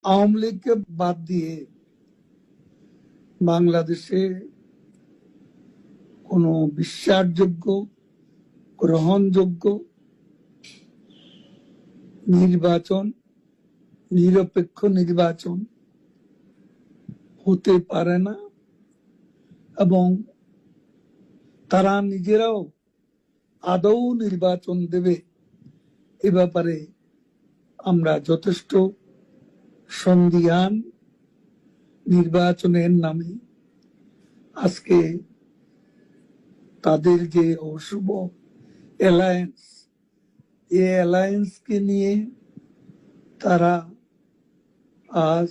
আওয়ামী লীগকে বাদ দিয়ে বাংলাদেশে কোনো বিশ্বাসযোগ্য, গ্রহণযোগ্য নির্বাচন, নিরপেক্ষ নির্বাচন হতে পারে না এবং তারা নিজেরাও আদৌ নির্বাচন দেবে এ ব্যাপারে আমরা যথেষ্ট সন্দিহান। নির্বাচনের নামে আজকে তাদের যে অশুভ অ্যালায়েন্স, এই অ্যালায়েন্সকে নিয়ে তারা আজ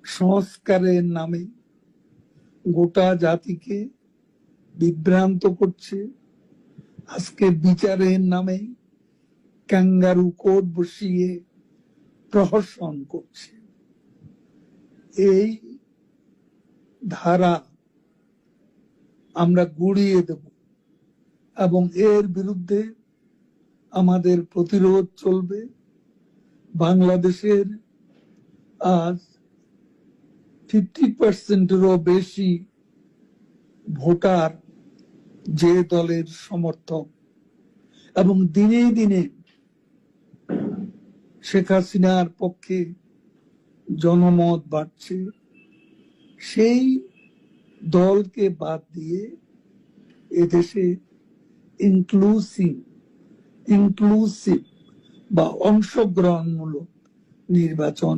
সংস্কারের নামে গোটা জাতিকে বিভ্রান্ত করছে। আজকে বিচারের নামে ক্যাঙ্গারু কোর্ট বসিয়ে প্রহসন করছে। এই ধারা আমরা গুড়িয়ে দেব এবং এর বিরুদ্ধে আমাদের প্রতিরোধ চলবে। বাংলাদেশের আজ 50%-এরও বেশি ভোটার যে দলের সমর্থক এবং দিনে দিনে শেখ হাসিনার পক্ষে জনমত বাড়ছে, সেই দলকে বাদ দিয়ে এদেশে ইনক্লুসিভ বা অংশগ্রহণমূলক নির্বাচন